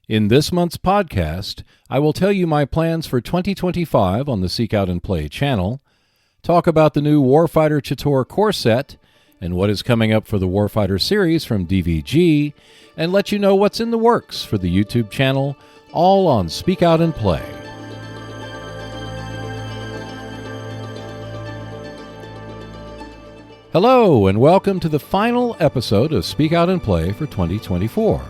In this month's podcast, I will tell you my plans for 2025 on the Seek Out and Play channel, talk about the new Warfighter Chtorr core set, and what is coming up for the Warfighter series from DVG, and let you know what's in the works for the YouTube channel, all on Speak Out and Play. Hello, and welcome to the final episode of Speak Out and Play for 2024.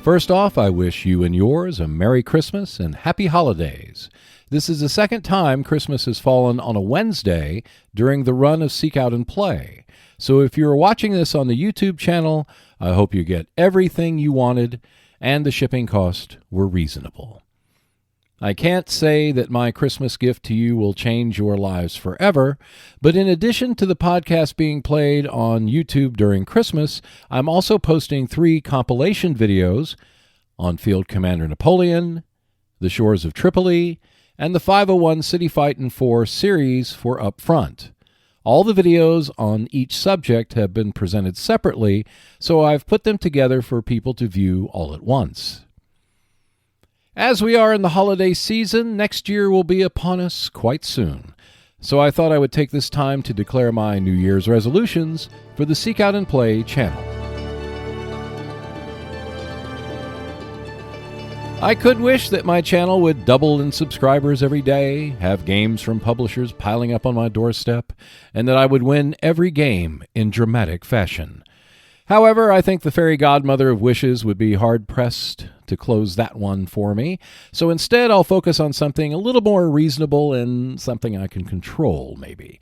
First off, I wish you and yours a Merry Christmas and Happy Holidays. This is the second time Christmas has fallen on a Wednesday during the run of Seek Out and Play. So if you're watching this on the YouTube channel, I hope you get everything you wanted and the shipping costs were reasonable. I can't say that my Christmas gift to you will change your lives forever, but in addition to the podcast being played on YouTube during Christmas, I'm also posting 3 compilation videos on Field Commander Napoleon, The Shores of Tripoli, and the 501 City Fightin' 4 series for Upfront. All the videos on each subject have been presented separately, so I've put them together for people to view all at once. As we are in the holiday season, next year will be upon us quite soon. So I thought I would take this time to declare my New Year's resolutions for the Seek Out and Play channel. I could wish that my channel would double in subscribers every day, have games from publishers piling up on my doorstep, and that I would win every game in dramatic fashion. However, I think the fairy godmother of wishes would be hard-pressed to close that one for me, so instead I'll focus on something a little more reasonable and something I can control, maybe.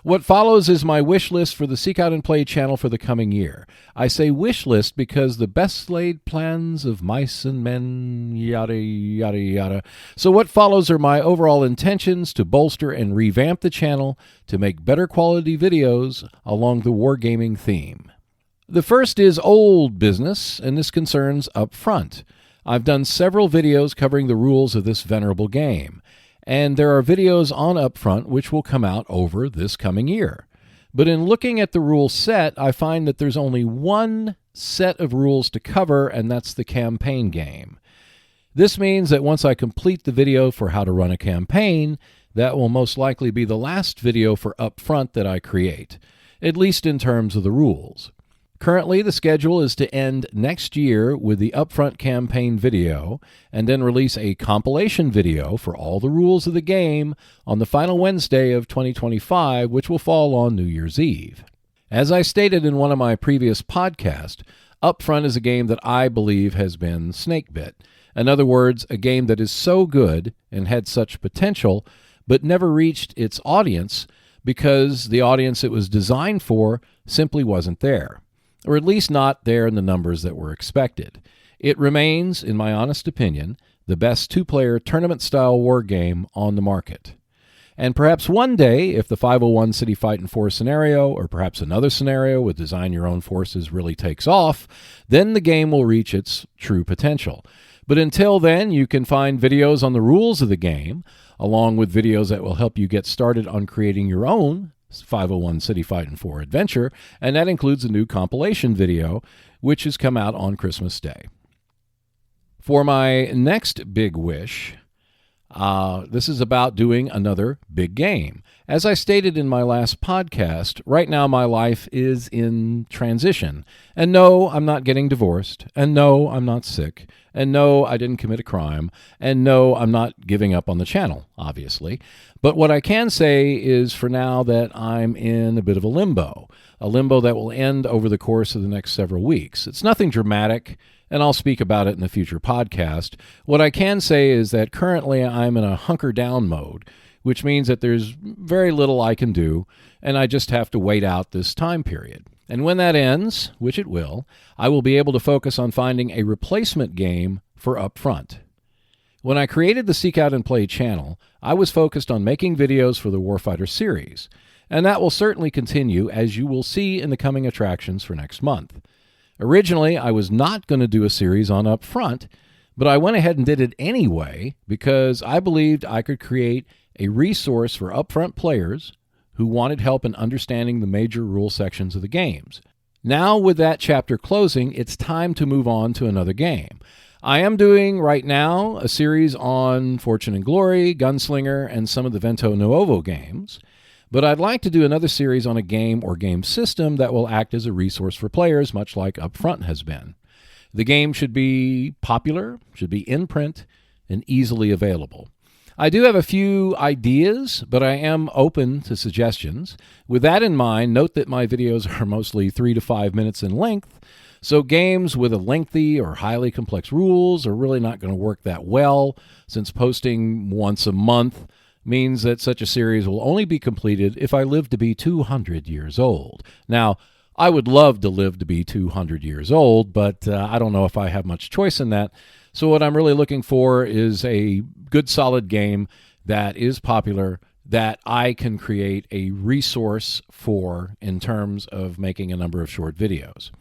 What follows is my wish list for the Seek Out and Play channel for the coming year. I say wish list because the best-laid plans of mice and men, yada, yada, yada. So what follows are my overall intentions to bolster and revamp the channel to make better quality videos along the wargaming theme. The first is old business, and this concerns Upfront. I've done several videos covering the rules of this venerable game, and there are videos on Upfront which will come out over this coming year. But in looking at the rule set, I find that there's only one set of rules to cover, and that's the campaign game. This means that once I complete the video for how to run a campaign, that will most likely be the last video for Upfront that I create, at least in terms of the rules. Currently, the schedule is to end next year with the Upfront campaign video, and then release a compilation video for all the rules of the game on the final Wednesday of 2025, which will fall on New Year's Eve. As I stated in one of my previous podcasts, Upfront is a game that I believe has been snake-bit. In other words, a game that is so good and had such potential, but never reached its audience because the audience it was designed for simply wasn't there. Or at least not there in the numbers that were expected. It remains, in my honest opinion, the best 2-player tournament-style war game on the market. And perhaps one day, if the 501 City Fightin' 4 scenario, or perhaps another scenario with Design Your Own Forces really takes off, then the game will reach its true potential. But until then, you can find videos on the rules of the game, along with videos that will help you get started on creating your own 501 City Fightin' 4 adventure, and that includes a new compilation video, which has come out on Christmas Day. For my next big wish, this is about doing another big game. As I stated in my last podcast, right now my life is in transition. And no, I'm not getting divorced. And no, I'm not sick. And no, I didn't commit a crime. And no, I'm not giving up on the channel, obviously. But what I can say is for now that I'm in a bit of a limbo that will end over the course of the next several weeks. It's nothing dramatic, and I'll speak about it in a future podcast. What I can say is that currently I'm in a hunker-down mode, which means that there's very little I can do, and I just have to wait out this time period. And when that ends, which it will, I will be able to focus on finding a replacement game for Upfront. When I created the Seek Out and Play channel, I was focused on making videos for the Warfighter series, and that will certainly continue, as you will see in the coming attractions for next month. Originally, I was not going to do a series on Upfront, but I went ahead and did it anyway because I believed I could create a resource for Upfront players who wanted help in understanding the major rule sections of the games. Now, with that chapter closing, it's time to move on to another game. I am doing right now a series on Fortune and Glory, Gunslinger, and some of the Vento Nuovo games, but I'd like to do another series on a game or game system that will act as a resource for players, much like Upfront has been. The game should be popular, should be in print, and easily available. I do have a few ideas, but I am open to suggestions. With that in mind, note that my videos are mostly 3 to 5 minutes in length, so games with a lengthy or highly complex rules are really not going to work that well, since posting once a month means that such a series will only be completed if I live to be 200 years old. Now, I would love to live to be 200 years old, but I don't know if I have much choice in that. So what I'm really looking for is a good, solid game that is popular, that I can create a resource for in terms of making a number of short videos.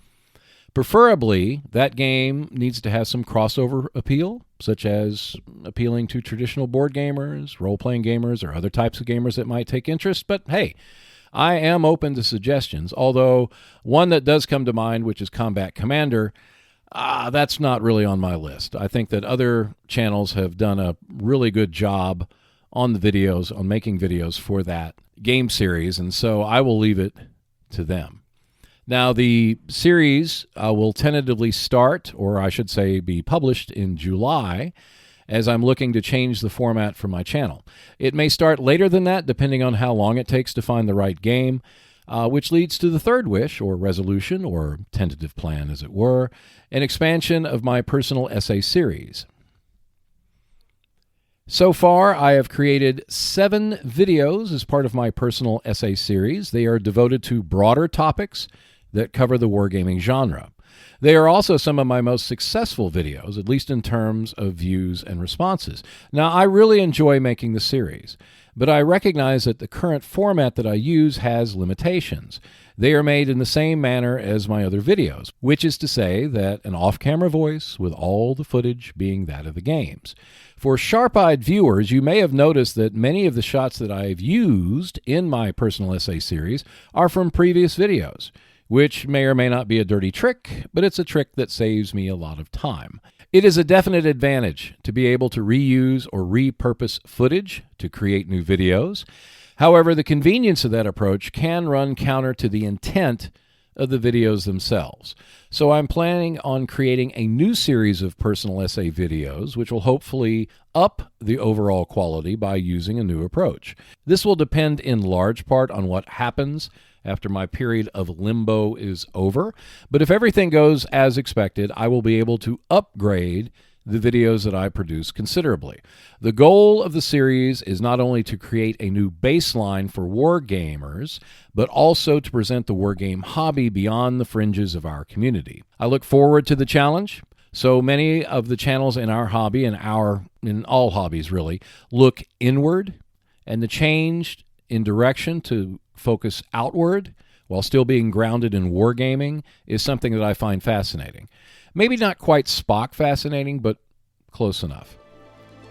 Preferably, that game needs to have some crossover appeal, such as appealing to traditional board gamers, role-playing gamers, or other types of gamers that might take interest. But hey, I am open to suggestions, although one that does come to mind, which is Combat Commander, that's not really on my list. I think that other channels have done a really good job on the videos, on making videos for that game series, and so I will leave it to them. Now, the series will tentatively start, or I should say be published in July, as I'm looking to change the format for my channel. It may start later than that, depending on how long it takes to find the right game, which leads to the third wish, or resolution, or tentative plan, as it were, an expansion of my personal essay series. So far, I have created 7 videos as part of my personal essay series. They are devoted to broader topics that cover the wargaming genre. They are also some of my most successful videos, at least in terms of views and responses. Now, I really enjoy making the series, but I recognize that the current format that I use has limitations. They are made in the same manner as my other videos, which is to say that an off-camera voice with all the footage being that of the games. For sharp-eyed viewers, you may have noticed that many of the shots that I've used in my personal essay series are from previous videos, which may or may not be a dirty trick, but it's a trick that saves me a lot of time. It is a definite advantage to be able to reuse or repurpose footage to create new videos. However, the convenience of that approach can run counter to the intent of the videos themselves. So I'm planning on creating a new series of personal essay videos, which will hopefully up the overall quality by using a new approach. This will depend in large part on what happens after my period of limbo is over. But if everything goes as expected, I will be able to upgrade the videos that I produce considerably. The goal of the series is not only to create a new baseline for war gamers, but also to present the wargame hobby beyond the fringes of our community. I look forward to the challenge. So many of the channels in our hobby, in all hobbies really, look inward, and the change in direction to focus outward while still being grounded in wargaming is something that I find fascinating. Maybe not quite Spock fascinating, but close enough.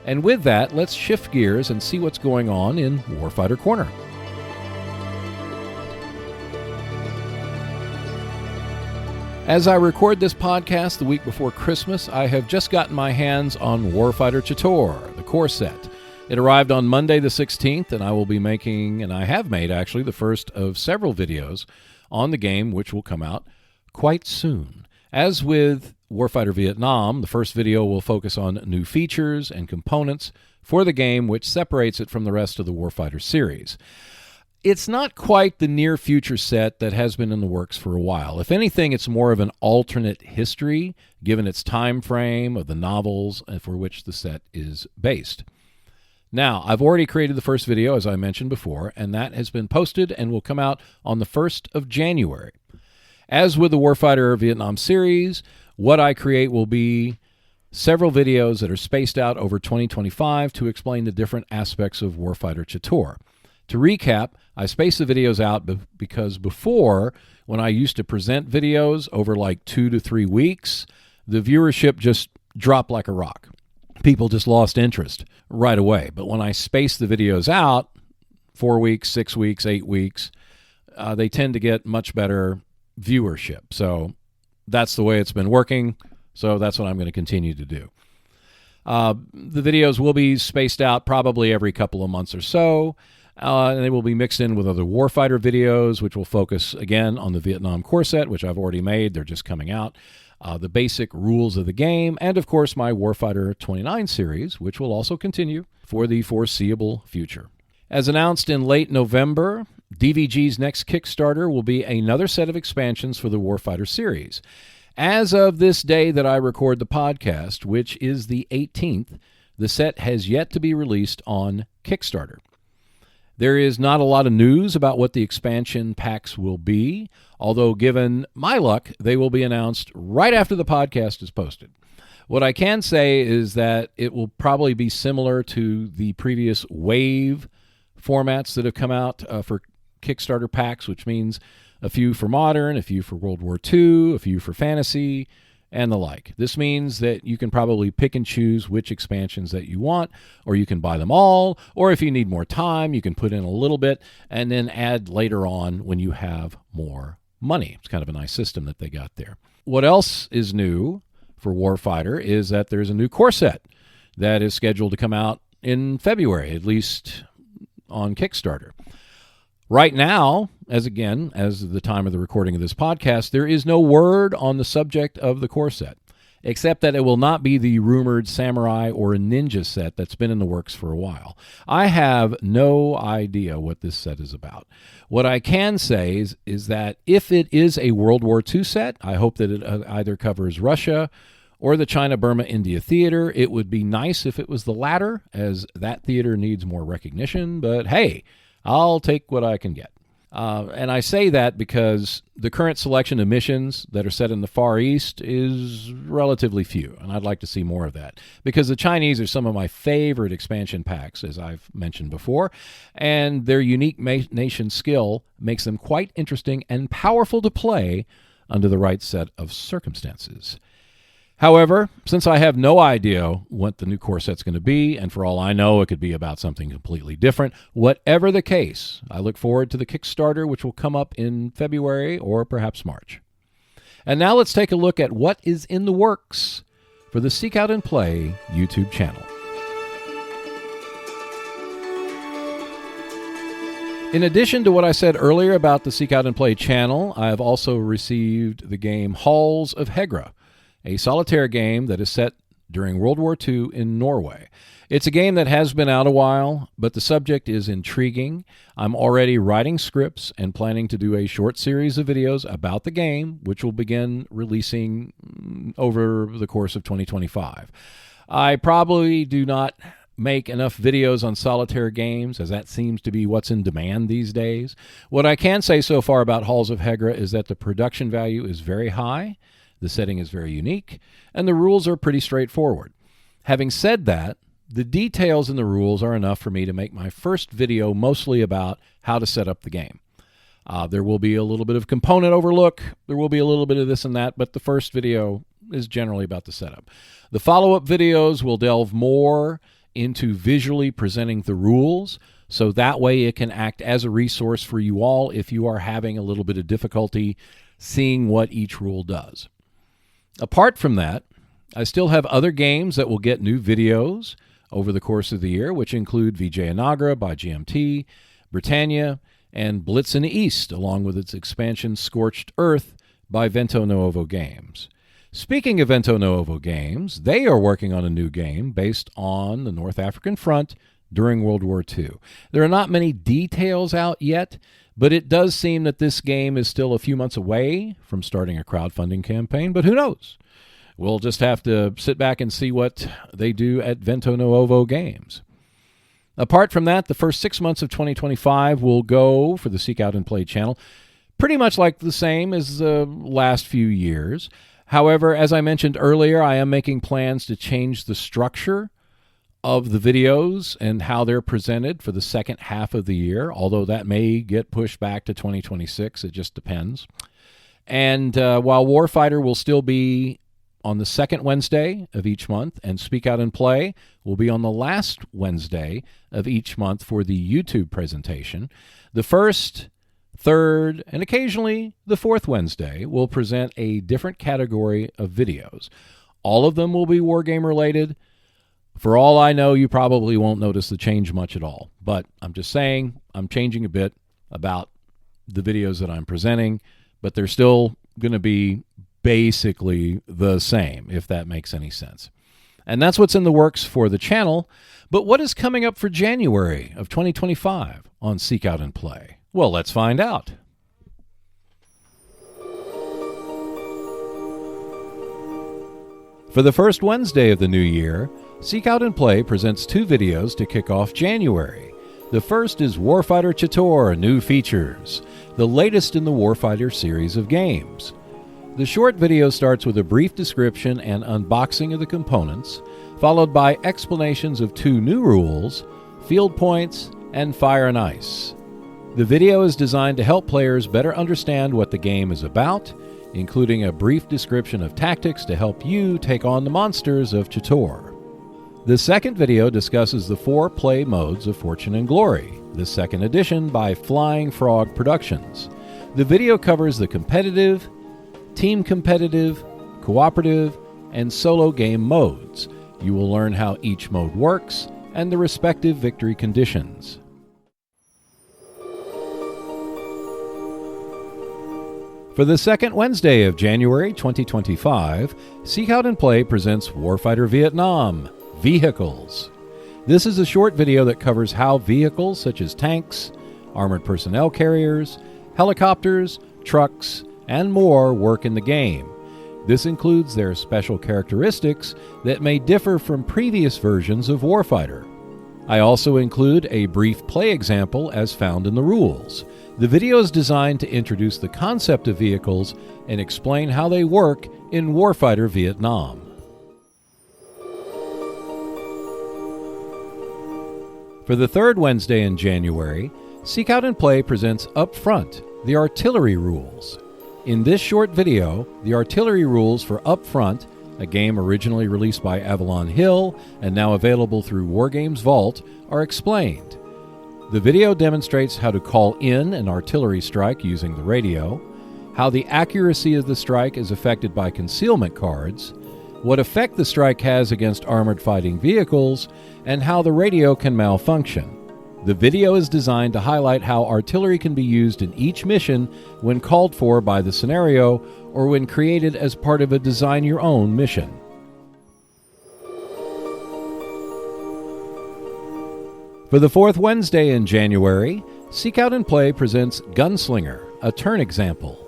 And with that, let's shift gears and see what's going on in Warfighter Corner. As I record this podcast the week before Christmas, I have just gotten my hands on Warfighter Chtorr, the core set. It arrived on Monday the 16th, and I will be making, and I have made actually, the first of several videos on the game, which will come out quite soon. As with Warfighter Vietnam, the first video will focus on new features and components for the game, which separates it from the rest of the Warfighter series. It's not quite the near future set that has been in the works for a while. If anything, it's more of an alternate history, given its time frame of the novels for which the set is based. Now, I've already created the first video, as I mentioned before, and that has been posted and will come out on the 1st of January. As with the Warfighter Vietnam series, what I create will be several videos that are spaced out over 2025 to explain the different aspects of Warfighter Chtorr. To recap, I space the videos out because before, when I used to present videos over like 2 to 3 weeks, the viewership just dropped like a rock. People just lost interest right away. But when I space the videos out, 4 weeks, 6 weeks, 8 weeks, they tend to get much better viewership. So that's the way it's been working. So that's what I'm going to continue to do. The videos will be spaced out probably every couple of months or so, and they will be mixed in with other Warfighter videos, which will focus, again, on the Vietnam core set, which I've already made. They're just coming out. The basic rules of the game, and, of course, my Warfighter 29 series, which will also continue for the foreseeable future. As announced in late November, DVG's next Kickstarter will be another set of expansions for the Warfighter series. As of this day that I record the podcast, which is the 18th, the set has yet to be released on Kickstarter. There is not a lot of news about what the expansion packs will be, although given my luck, they will be announced right after the podcast is posted. What I can say is that it will probably be similar to the previous wave formats that have come out for Kickstarter packs, which means a few for Modern, a few for World War II, a few for Fantasy, and the like. This means that you can probably pick and choose which expansions that you want, or you can buy them all, or if you need more time, you can put in a little bit and then add later on when you have more money. It's kind of a nice system that they got there. What else is new for Warfighter is that there's a new core set that is scheduled to come out in February, at least on Kickstarter. Right now, as the time of the recording of this podcast, there is no word on the subject of the core set, except that it will not be the rumored samurai or ninja set that's been in the works for a while. I have no idea what this set is about. What I can say is that if it is a World War II set, I hope that it either covers Russia or the China-Burma-India theater. It would be nice if it was the latter, as that theater needs more recognition, but hey, I'll take what I can get. And I say that because the current selection of missions that are set in the Far East is relatively few, and I'd like to see more of that, because the Chinese are some of my favorite expansion packs, as I've mentioned before, and their unique nation skill makes them quite interesting and powerful to play under the right set of circumstances. However, since I have no idea what the new core set's going to be, and for all I know, it could be about something completely different, whatever the case, I look forward to the Kickstarter, which will come up in February or perhaps March. And now let's take a look at what is in the works for the Seek Out and Play YouTube channel. In addition to what I said earlier about the Seek Out and Play channel, I have also received the game Halls of Hegra, a solitaire game that is set during World War II in Norway. It's a game that has been out a while, but the subject is intriguing. I'm already writing scripts and planning to do a short series of videos about the game, which will begin releasing over the course of 2025. I probably do not make enough videos on solitaire games, as that seems to be what's in demand these days. What I can say so far about Halls of Hegra is that the production value is very high, the setting is very unique, and the rules are pretty straightforward. Having said that, the details in the rules are enough for me to make my first video mostly about how to set up the game. There will be a little bit of component overlook, there will be a little bit of this and that, but the first video is generally about the setup. The follow-up videos will delve more into visually presenting the rules, so that way it can act as a resource for you all if you are having a little bit of difficulty seeing what each rule does. Apart from that, I still have other games that will get new videos over the course of the year, which include Vijayanagra by GMT, Britannia, and Blitz in the East, along with its expansion Scorched Earth by Vento Nuovo Games. Speaking of Vento Nuovo Games, they are working on a new game based on the North African front during World War II. There are not many details out yet, but it does seem that this game is still a few months away from starting a crowdfunding campaign, but who knows? We'll just have to sit back and see what they do at Vento Nuovo Games. Apart from that, the first 6 months of 2025 will go for the Seek Out and Play channel pretty much like the same as the last few years. However, as I mentioned earlier, I am making plans to change the structure of the videos and how they're presented for the second half of the year, although that may get pushed back to 2026. It just depends. And while Warfighter will still be on the second Wednesday of each month, and Speak Out and Play will be on the last Wednesday of each month for the YouTube presentation, the first, third, and occasionally the fourth Wednesday will present a different category of videos. All of them will be Wargame related. For all I know, you probably won't notice the change much at all. But I'm just saying I'm changing a bit about the videos that I'm presenting, but they're still going to be basically the same, if that makes any sense. And that's what's in the works for the channel. But what is coming up for January of 2025 on Seek Out and Play? Well, let's find out. For the first Wednesday of the new year, Seek Out and Play presents 2 videos to kick off January. The first is Warfighter Chtorr New Features, the latest in the Warfighter series of games. The short video starts with a brief description and unboxing of the components, followed by explanations of 2 new rules, field points, and fire and ice. The video is designed to help players better understand what the game is about, including a brief description of tactics to help you take on the monsters of Chtorr. The second video discusses the 4 play modes of Fortune and Glory, the second edition by Flying Frog Productions. The video covers the competitive, team competitive, cooperative, and solo game modes. You will learn how each mode works and the respective victory conditions. For the second Wednesday of January 2025, Seek Out and Play presents Warfighter Vietnam, Vehicles. This is a short video that covers how vehicles such as tanks, armored personnel carriers, helicopters, trucks, and more work in the game. This includes their special characteristics that may differ from previous versions of Warfighter. I also include a brief play example as found in the rules. The video is designed to introduce the concept of vehicles and explain how they work in Warfighter Vietnam. For the third Wednesday in January, Seek Out and Play presents Up Front, the Artillery Rules. In this short video, the artillery rules for Up Front, a game originally released by Avalon Hill and now available through Wargames Vault, are explained. The video demonstrates how to call in an artillery strike using the radio, how the accuracy of the strike is affected by concealment cards, what effect the strike has against armored fighting vehicles, and how the radio can malfunction. The video is designed to highlight how artillery can be used in each mission when called for by the scenario or when created as part of a design-your-own mission. For the fourth Wednesday in January, Seek Out and Play presents Gunslinger, a turn example.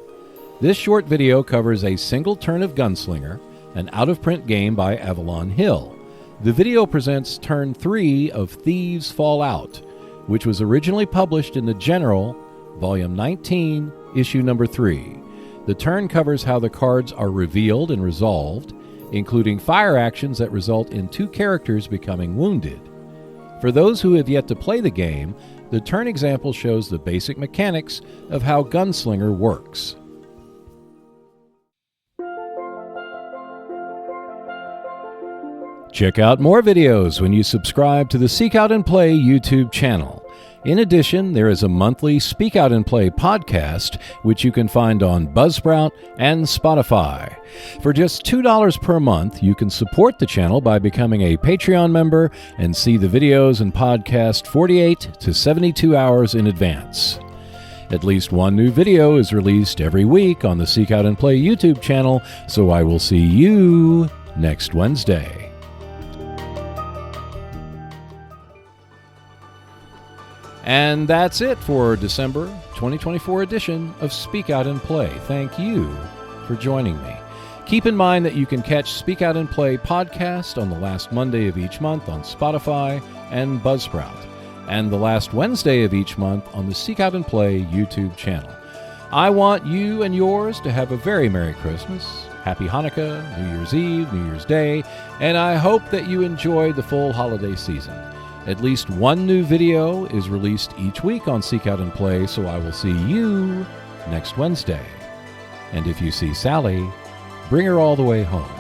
This short video covers a single turn of Gunslinger, an out-of-print game by Avalon Hill. The video presents Turn 3 of Thieves Fall Out, which was originally published in the General, Volume 19, Issue Number 3. The turn covers how the cards are revealed and resolved, including fire actions that result in 2 characters becoming wounded. For those who have yet to play the game, the turn example shows the basic mechanics of how Gunslinger works. Check out more videos when you subscribe to the Seek Out and Play YouTube channel. In addition, there is a monthly Speak Out and Play podcast, which you can find on Buzzsprout and Spotify. For just $2 per month, you can support the channel by becoming a Patreon member and see the videos and podcast 48 to 72 hours in advance. At least one new video is released every week on the Seek Out and Play YouTube channel, so I will see you next Wednesday. And that's it for December 2024 edition of Speak Out and Play. Thank you for joining me. Keep in mind that you can catch Speak Out and Play podcast on the last Monday of each month on Spotify and Buzzsprout, and the last Wednesday of each month on the Seek Out and Play YouTube channel. I want you and yours to have a very Merry Christmas, Happy Hanukkah, New Year's Eve, New Year's Day, and I hope that you enjoy the full holiday season. At least one new video is released each week on Seek Out and Play, so I will see you next Wednesday. And if you see Sally, bring her all the way home.